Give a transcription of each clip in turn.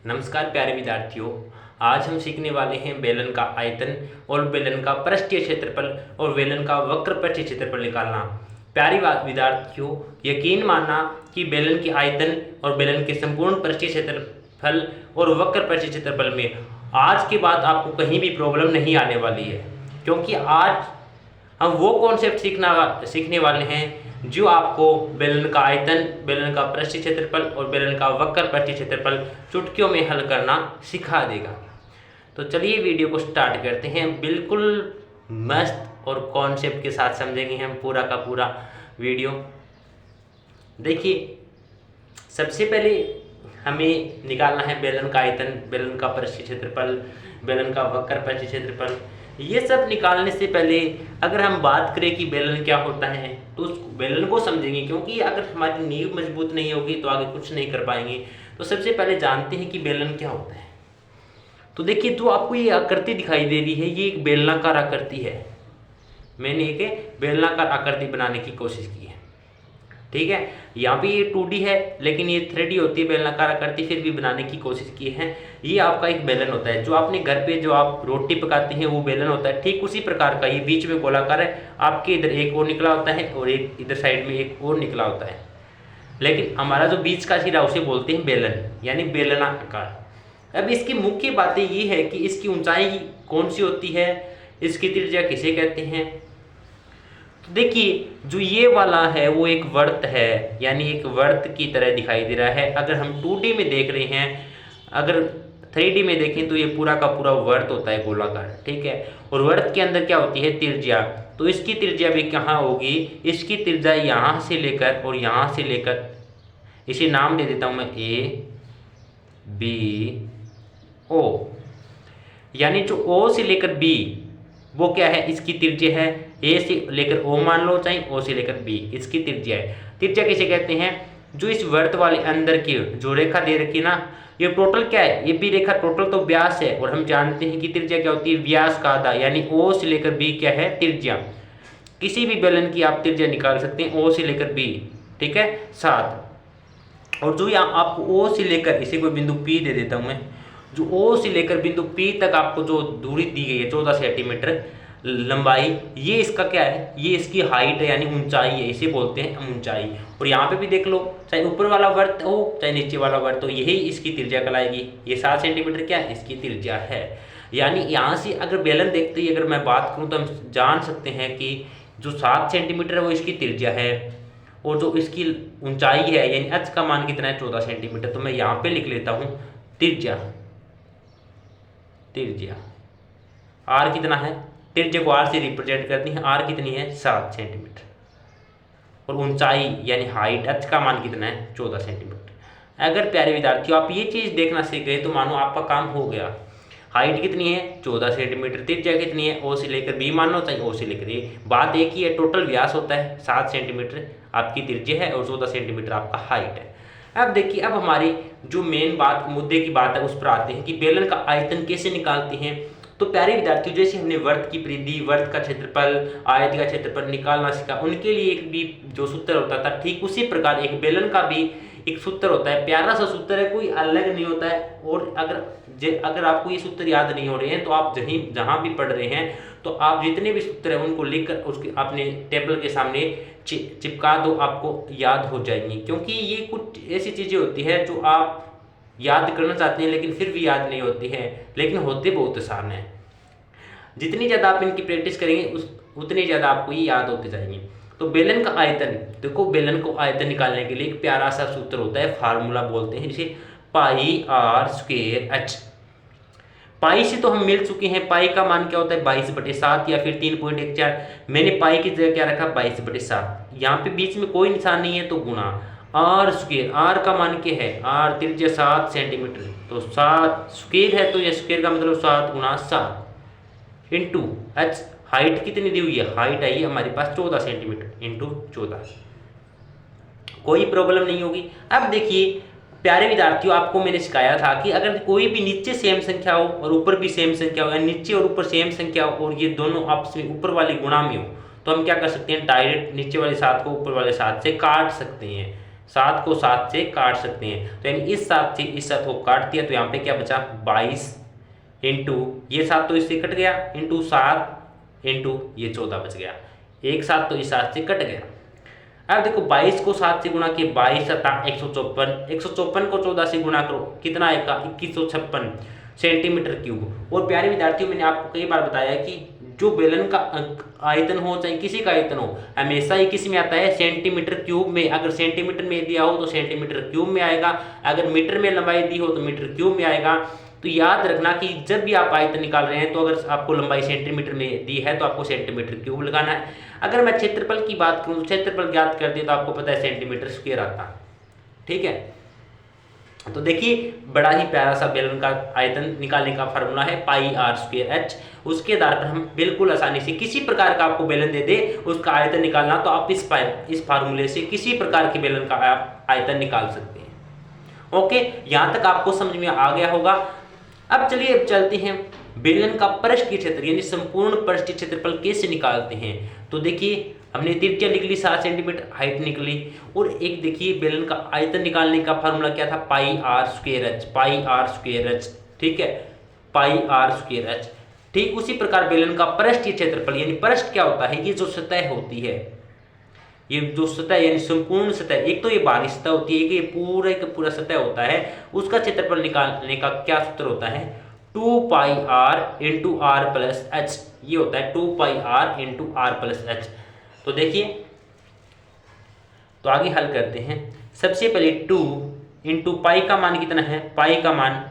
नमस्कार प्यारे विद्यार्थियों, आज हम सीखने वाले हैं बेलन का आयतन और बेलन का पृष्ठीय क्षेत्रफल और बेलन का वक्र पृष्ठीय क्षेत्रफल निकालना। प्यारे विद्यार्थियों, यकीन मानना कि बेलन के आयतन और बेलन के संपूर्ण पृष्ठीय क्षेत्रफल और वक्र पृष्ठीय क्षेत्रफल में आज के बाद आपको कहीं भी प्रॉब्लम नहीं आने वाली है, क्योंकि आज हम वो कॉन्सेप्ट सीखने वाले हैं जो आपको बेलन का आयतन, बेलन का पृष्ठीय क्षेत्रफल और बेलन का वक्र पृष्ठीय क्षेत्रफल चुटकियों में हल करना सिखा देगा। तो चलिए वीडियो को स्टार्ट करते हैं। बिल्कुल मस्त और कॉन्सेप्ट के साथ समझेंगे हम पूरा का पूरा वीडियो। देखिए, सबसे पहले हमें निकालना है बेलन का आयतन, बेलन का पृष्ठीय क्षेत्रफल, बेलन का वक्र पृष्ठीय क्षेत्रफल। ये सब निकालने से पहले अगर हम बात करें कि बेलन क्या होता है तो उस बेलन को समझेंगे, क्योंकि अगर हमारी नींव मजबूत नहीं होगी तो आगे कुछ नहीं कर पाएंगे। तो सबसे पहले जानते हैं कि बेलन क्या होता है। तो देखिए, जो आपको ये आकृति दिखाई दे रही है ये एक बेलनाकार आकृति है। मैंने एक बेलनाकार आकृति बनाने की कोशिश की है, ठीक है। यहाँ पे ये 2D है लेकिन ये 3D होती है बेलनाकार आकृति, फिर भी बनाने की कोशिश की है। ये आपका एक बेलन होता है, जो आपने घर पे जो आप रोटी पकाते हैं वो बेलन होता है। ठीक उसी प्रकार का ये बीच में गोलाकार है, आपके इधर एक और निकला होता है और एक इधर साइड में एक और निकला होता है। लेकिन हमारा जो बीच का सिरा उसे बोलते हैं बेलन, यानी बेलनाकार। अब इसकी मुख्य बातें ये है कि इसकी ऊंचाई कौन सी होती है, इसकी त्रिज्या किसे कहते हैं। तो देखिए, जो ये वाला है वो एक वर्त है, यानी एक वर्त की तरह दिखाई दे रहा है। अगर हम 2D में देख रहे हैं, अगर 3D में देखें तो ये पूरा का पूरा वर्त होता है गोलाकार, ठीक है। और वर्त के अंदर क्या होती है, त्रिज्या। तो इसकी त्रिज्या भी कहाँ होगी, इसकी त्रिज्या यहाँ से लेकर और यहाँ से लेकर, इसे नाम दे देता हूँ मैं A B O, यानी जो O से लेकर B वो क्या है, इसकी त्रिज्या है। ए से लेकर ओ मान लो, चाहे ओ से लेकर बी, इसकी त्रिज्या है। त्रिज्या किसे कहते हैं, जो इस वर्त वाले अंदर की जो रेखा दे रखी है ना, ये टोटल क्या है, ये बी रेखा टोटल तो व्यास है। और हम जानते हैं कि त्रिज्या क्या होती है, व्यास का आधा, यानी ओ से लेकर बी क्या है, त्रिज्या। किसी भी बेलन की आप त्रिज्या निकाल सकते हैं, ओ से लेकर बी, ठीक है, 7। और जो यहाँ आपको ओ से लेकर, इसे कोई बिंदु पी दे देता हूँ मैं, जो ओ से लेकर बिंदु पी तक आपको जो दूरी दी गई है 14 सेंटीमीटर लंबाई, ये इसका क्या है, ये इसकी हाइट है, यानी ऊंचाई है, इसे बोलते हैं ऊंचाई। और यहाँ पे भी देख लो, चाहे ऊपर वाला वर्त हो चाहे नीचे वाला वर्त हो, यही इसकी त्रिज्या कहलाएगी। ये 7 सेंटीमीटर क्या है, इसकी त्रिज्या है। यानी यहाँ से अगर बेलन देखते ही अगर मैं बात करूँ तो हम जान सकते हैं कि जो 7 सेंटीमीटर है वो इसकी त्रिज्या है, और जो इसकी ऊंचाई है यानी h का मान कितना है, 14 सेंटीमीटर। तो मैं यहाँ पे लिख लेता हूँ त्रिज्या, त्रिज्या r कितना है, त्रिज्या को r से रिप्रेजेंट करती है, r कितनी है, 7 सेंटीमीटर। और ऊंचाई यानी हाइट, h का मान कितना है, 14 सेंटीमीटर। अगर प्यारे विद्यार्थियों आप ये चीज़ देखना सीख गए तो मानो आपका काम हो गया। हाइट कितनी है, 14 सेंटीमीटर, त्रिज्या कितनी है, ओ से लेकर बी मान लो, चाहे ओ से लेकर ए, बात एक ही है। टोटल व्यास होता है 7 सेंटीमीटर आपकी त्रिज्या है और 14 सेंटीमीटर आपका हाइट है। अब देखिए, अब हमारी जो मेन बात, मुद्दे की बात है उस पर आते हैं कि बेलन का आयतन कैसे निकालते हैं। तो प्यारे विद्यार्थियों, जैसे हमने वर्त की परिधि, वर्त का क्षेत्रफल, आयत का क्षेत्रफल निकालना सीखा, उनके लिए एक भी जो सूत्र होता था, ठीक उसी प्रकार एक बेलन का भी एक सूत्र होता है। प्यारा सा सूत्र है, कोई अलग नहीं होता है। और अगर आपको ये सूत्र याद नहीं हो रहे हैं तो आप जहाँ भी पढ़ रहे हैं तो आप जितने भी सूत्र हैं उनको लिखकर उसके अपने टेबल के सामने चिपका दो, आपको याद हो जाएंगी। क्योंकि ये कुछ ऐसी चीज़ें होती है जो आप याद करना चाहते हैं लेकिन फिर भी याद नहीं होती है, लेकिन होते बहुत आसान है। जितनी ज़्यादा आप इनकी प्रैक्टिस करेंगे उतनी ज़्यादा आपको ये याद होते जाएंगे। तो बेलन का आयतन, देखो बेलन को आयतन निकालने के लिए एक प्यारा सा सूत्र होता है, फार्मूला बोलते हैं जिसे पाई आर स्क्वायर एच। पाई से तो हम मिल चुके हैं, पाई का मान क्या होता है, 22/7 या फिर 3.14। मैंने पाई की जगह क्या रखा, 22/7। यहाँ पे बीच में कोई निशान नहीं है तो गुणा आर स्क्वायर, आर का मान क्या है, आर त्रिज्या 7 सेंटीमीटर, तो 7 स्क्वायर है तो ये स्क्वायर का मतलब 7 गुणा 7 इंटू एच। हाइट कितनी दी हुई है, हाइट आई है हमारे पास 14 सेंटीमीटर इंटू 14। कोई प्रॉब्लम नहीं होगी। अब देखिए प्यारे विद्यार्थियों, आपको मैंने सिखाया था कि अगर कोई भी नीचे सेम संख्या हो और ऊपर भी सेम संख्या हो, या नीचे और ऊपर सेम संख्या हो और ये दोनों आपस में ऊपर वाली गुणा में हो, तो हम क्या कर सकते हैं, डायरेक्ट नीचे वाले 7 को ऊपर वाले 7 से काट सकते हैं। 7 को 7 से काट सकते हैं। तो यानी इस 7 से इस 7 को काट दिया, तो यहाँ पे क्या बचा 22 इंटू ये 7 तो इससे कट गया, इंटू 7 इंटू ये 14 बच गया। एक 7 तो इस 7 से कट गया। अब देखो 22 को 7 से गुणा किए 22 7 154, 154 को 14 से गुणा करो कितना आएगा 2156 सेंटीमीटर क्यूब। और प्यारे विद्यार्थियों, मैंने आपको कई बार बताया कि जो बेलन का आयतन हो चाहे किसी का आयतन हो, हमेशा ही किस में आता है सेंटीमीटर क्यूब में। अगर सेंटीमीटर में दिया हो तो सेंटीमीटर क्यूब में आएगा, अगर मीटर में लंबाई दी हो तो मीटर क्यूब में आएगा। तो याद रखना कि जब भी आप आयतन निकाल रहे हैं तो अगर आपको लंबाई सेंटीमीटर में दी है तो आपको सेंटीमीटर क्यूब लगाना है। अगर मैं क्षेत्रफल की बात करूं तो क्षेत्रफल ज्ञात कर दिया तो आपको पता है सेंटीमीटर स्क्वायर आता है। ठीक है, तो देखिए बड़ा ही प्यारा सा बेलन का आयतन निकालने का फार्मूला है पाई आर स्क्वायर एच। उसके आधार पर हम बिल्कुल आसानी से किसी प्रकार का आपको बेलन दे दे उसका आयतन निकालना, तो आप इस फार्मूले से किसी प्रकार के बेलन का आप आयतन निकाल सकते हैं। ओके, यहां तक आपको समझ में आ गया होगा। अब चलिए चलते हैं बेलन का पृष्ठ की क्षेत्र यानी संपूर्ण पृष्ठ क्षेत्रफल कैसे निकालते हैं। तो देखिए हमने त्रिज्या निकली 7 सेंटीमीटर, हाइट निकली, और एक देखिए बेलन का आयतन निकालने का फार्मूला क्या था pi R square H, pi R square H. ठीक है, पाई आर स्क्वायर एच। ठीक उसी प्रकार बेलन का पृष्ठीय क्षेत्रफल यानी पृष्ठ क्या होता है, ये जो सतह होती है, ये जो सतह यानी संपूर्ण सतह, एक तो ये बाहरी सतह होती है, एक ये पूरा का पूरा सतह होता है, उसका क्षेत्रफल निकालने का क्या सूत्र होता है 2 pi R into are plus H. ये होता है 2 pi R into are plus H. तो देखिए, तो आगे हल करते हैं। सबसे पहले 2 इंटू पाई का मान कितना है, पाई का मान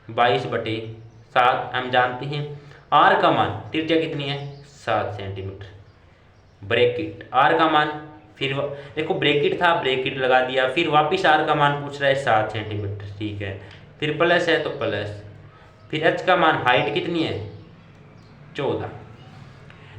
22/7 हम जानते हैं। आर का मान त्रिज्या कितनी है 7 सेंटीमीटर, ब्रैकेट आर का मान, फिर देखो ब्रैकेट था ब्रैकेट लगा दिया, फिर वापस आर का मान पूछ रहा है 7 सेंटीमीटर। ठीक है, फिर प्लस है तो प्लस, फिर एच का मान हाइट कितनी है 14।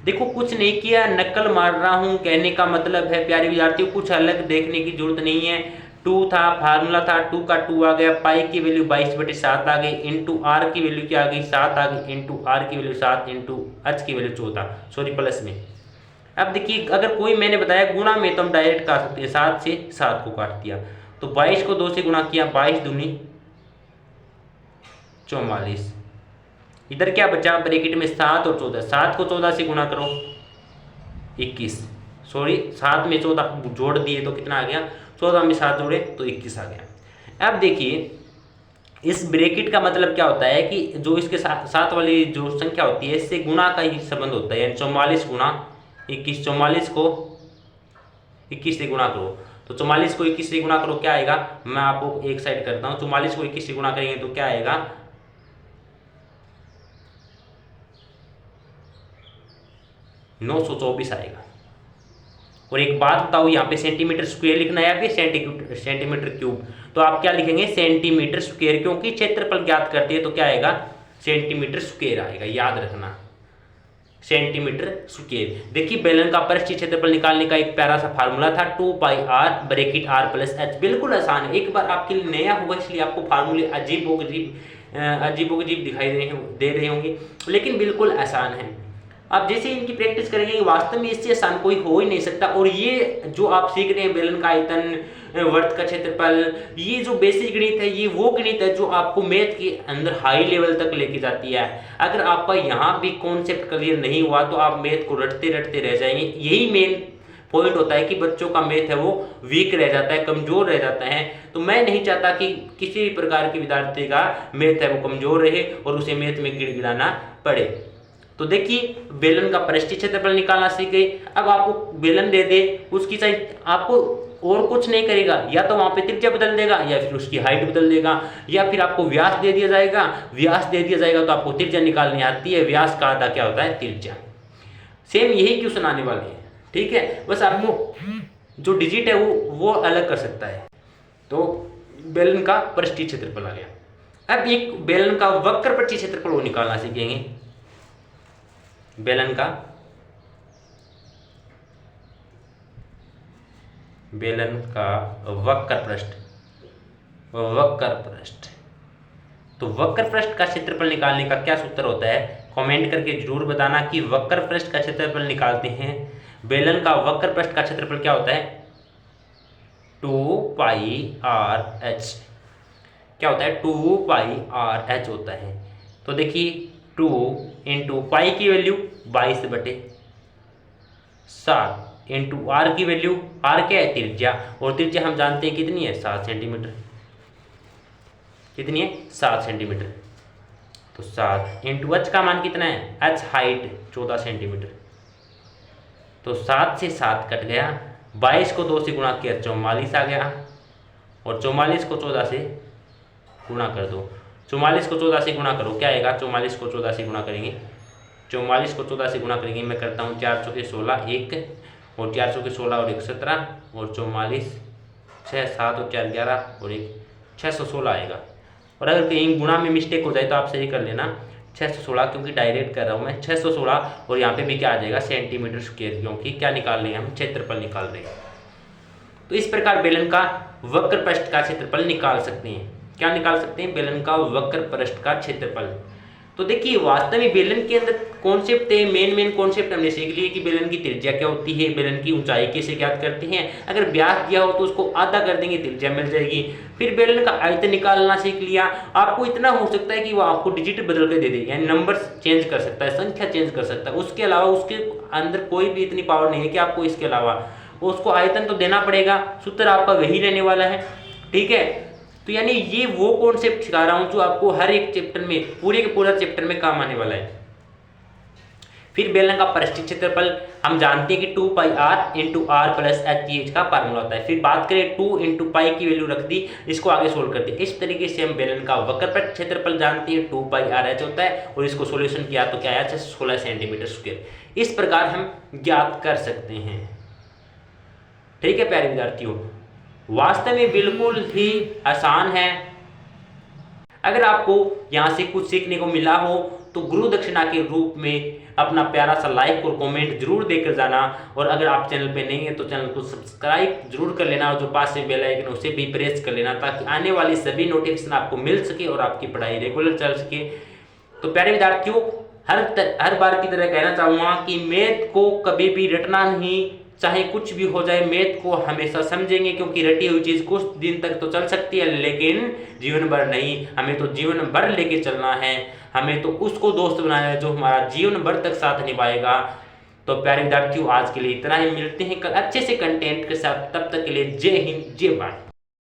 देखो कुछ नहीं किया, नकल मार रहा हूं, कहने का मतलब है प्यारे विद्यार्थियों कुछ अलग देखने की जरूरत नहीं है। 2 था, फार्मूला था 2 का 2 आ गया, पाई की वैल्यू 22/7 आ गई, इंटू आर की वैल्यू क्या आ गई 7 आ गई, इंटू आर की वैल्यू 7, इंटू एच की वैल्यू 14, सॉरी प्लस में। अब देखिए अगर कोई मैंने बताया गुणा में तो हम डायरेक्ट काट सकते हैं, 7 से 7 को काट दिया, तो 22 को 2 से गुणा किया 22 दूनी 44। इधर क्या बचा ब्रैकेट में 7 और 14, 7 को 14 से गुणा करो 21, सॉरी 7 में 14 जोड़ दिए तो कितना आ गया 14 में 7 जोड़े तो 21 आ गया। अब देखिए इस ब्रैकेट का मतलब क्या होता है कि जो इसके साथ वाली जो संख्या होती है इससे गुणा का ही संबंध होता है, यानी 44 गुणा 21, 44 को 21 से गुणा करो, तो 44 को 21 से गुणा करो क्या आएगा, मैं आपको एक साइड करता हूँ, 44 को 21 से गुणा करेंगे तो क्या आएगा 924 आएगा। और एक बात बताओ यहाँ पे सेंटीमीटर स्क्वायर लिखना है या फिर सेंटीमीटर क्यूब, तो आप क्या लिखेंगे सेंटीमीटर स्क्वायर, क्योंकि क्षेत्रफल ज्ञात करते हैं तो क्या आएगा सेंटीमीटर स्क्वायर आएगा, याद रखना सेंटीमीटर स्क्वायर। देखिए बेलन का पृष्ठीय क्षेत्रफल निकालने का एक प्यारा सा फार्मूला था 2 pi R bracket R plus H, बिल्कुल आसान है। एक बार आपके लिए नया होगा इसलिए आपको फार्मूले अजीबोगरीब दिखाई दे रहे होंगे, लेकिन बिल्कुल आसान है। आप जैसे इनकी प्रैक्टिस करेंगे वास्तव में इससे आसान कोई हो ही नहीं सकता। और ये जो आप सीख रहे हैं बेलन का आयतन, वर्त का क्षेत्रफल, ये जो बेसिक गणित है ये वो गणित है जो आपको मैथ के अंदर हाई लेवल तक लेके जाती है। अगर आपका यहाँ भी कॉन्सेप्ट क्लियर नहीं हुआ तो आप मैथ को रटते रटते रह जाएंगे। यही मेन पॉइंट होता है कि बच्चों का मैथ है वो वीक रह जाता है, कमजोर रह जाता है। तो मैं नहीं चाहता कि किसी भी प्रकार के विद्यार्थी का मैथ है वो कमजोर रहे और उसे मैथ में गिड़गिड़ाना पड़े। तो देखिए बेलन का पृष्ठीय क्षेत्रफल निकालना सीख गए। अब आपको बेलन दे दे, उसकी साइज आपको और कुछ नहीं करेगा, या तो वहां पे त्रिज्या बदल देगा या फिर उसकी हाइट बदल देगा, या फिर आपको व्यास दे दिया जाएगा, व्यास दे दिया जाएगा तो आपको त्रिज्या निकालनी आती है, व्यास का आधा क्या होता है त्रिज्या। सेम यही क्वेश्चन आने वाले हैं, ठीक है, बस आपको जो डिजिट है वो अलग कर सकता है। तो बेलन का पृष्ठीय क्षेत्रफल आ गया। अब एक बेलन का वक्र पृष्ठीय क्षेत्रफल वो निकालना सीखेंगे। बेलन का वक्र पृष्ठ, तो वक्र पृष्ठ का क्षेत्रफल निकालने का क्या सूत्र होता है, कमेंट करके जरूर बताना कि वक्र पृष्ठ का क्षेत्रफल निकालते हैं। बेलन का वक्र पृष्ठ का क्षेत्रफल क्या होता है 2πr/h क्या होता है, 2πr/h होता है। तो देखिए 2 इंटू पाई की वैल्यू 22/7 इंटू आर की वैल्यू, आर क्या है, त्रिज्या, और त्रिज्या हम जानते हैं कितनी है, 7 सेंटीमीटर। कितनी है, 7 सेंटीमीटर। तो 7 इंटू एच का मान कितना है, एच हाइट 14 सेंटीमीटर। तो 7 से 7 कट गया, 22 को 2 से गुणा किया 44 आ गया, और 44 को 14 से गुणा कर दो। 44 को 14 से गुणा करो, क्या आएगा, 44 को 14 से गुणा करेंगे, 44 को 14 से गुणा करेंगे, मैं करता हूँ 4 चौके 16 1, और 4 चौके 16 और 1 17, और 44 6 7 और 4 11 और 1 616 आएगा। और अगर कहीं गुणा में मिस्टेक हो जाए तो आप सही कर लेना, 616, क्योंकि डायरेक्ट कर रहा हूँ मैं 616, और यहाँ पे भी क्या आ जाएगा, सेंटीमीटर स्क्वायर, क्योंकि क्या निकाल रहे हैं हम, क्षेत्रफल निकाल रहे हैं। तो इस प्रकार बेलन का वक्र पृष्ठ का क्षेत्रफल निकाल सकते हैं। क्या निकाल सकते हैं, बेलन का वक्र पृष्ठ का क्षेत्रफल। तो देखिए वास्तव में बेलन के अंदर कॉन्सेप्ट है, मेन कॉन्सेप्ट हमने सीख लिए कि बेलन की त्रिज्या क्या होती है, बेलन की ऊंचाई कैसे ज्ञात करते हैं। अगर व्यास दिया हो तो उसको आधा कर देंगे, त्रिज्या मिल जाएगी। फिर बेलन का आयतन निकालना सीख लिया। आपको इतना हो सकता है कि वो आपको डिजिट बदल के दे दे, यानी नंबर्स चेंज कर सकता है, संख्या चेंज कर सकता है। उसके अलावा उसके अंदर कोई भी इतनी पावर नहीं है कि आपको इसके अलावा उसको आयतन तो देना पड़ेगा, सूत्र आपका वही रहने वाला है, ठीक है। तो यानी ये वो कॉन्सेप्ट सिखा रहा हूं जो आपको हर एक चैप्टर में, पूरे के पूरा चैप्टर में काम आने वाला है। फिर बेलन का पृष्ठीय क्षेत्रफल हम जानते हैं कि 2πr into are plus h का फार्मूला होता है। फिर बात करें 2 इंटू पाई की वैल्यू रख दी, इसको आगे सोल्व कर दिया। इस तरीके से हम बेलन का वक्र पृष्ठ क्षेत्रफल जानते हैं, 2πr/h होता है, और इसको सोल्यूशन किया तो क्या आया, 16 सेंटीमीटर स्क्वायर। इस प्रकार हम ज्ञात कर सकते हैं, ठीक है प्यारे विद्यार्थियों। वास्तव में बिल्कुल ही आसान है। अगर आपको यहाँ से कुछ सीखने को मिला हो तो गुरु दक्षिणा के रूप में अपना प्यारा सा लाइक और कमेंट जरूर देकर जाना, और अगर आप चैनल पे नहीं है तो चैनल को सब्सक्राइब जरूर कर लेना, और जो पास में बेल आइकन उसे भी प्रेस कर लेना, ताकि आने वाली सभी नोटिफिकेशन आपको मिल सके और आपकी पढ़ाई रेगुलर चल सके। तो प्यारे विद्यार्थियों, हर बार की तरह कहना चाहूँगा कि मैथ को कभी भी रटना नहीं, चाहे कुछ भी हो जाए मैथ को हमेशा समझेंगे, क्योंकि रटी हुई चीज़ कुछ दिन तक तो चल सकती है लेकिन जीवन भर नहीं। हमें तो जीवन भर लेके चलना है, हमें तो उसको दोस्त बनाना है जो हमारा जीवन भर तक साथ निभाएगा। तो प्यारे विद्यार्थियों, आज के लिए इतना ही, मिलते हैं कल अच्छे से कंटेंट के साथ, तब तक के लिए जय हिंद जय भारत।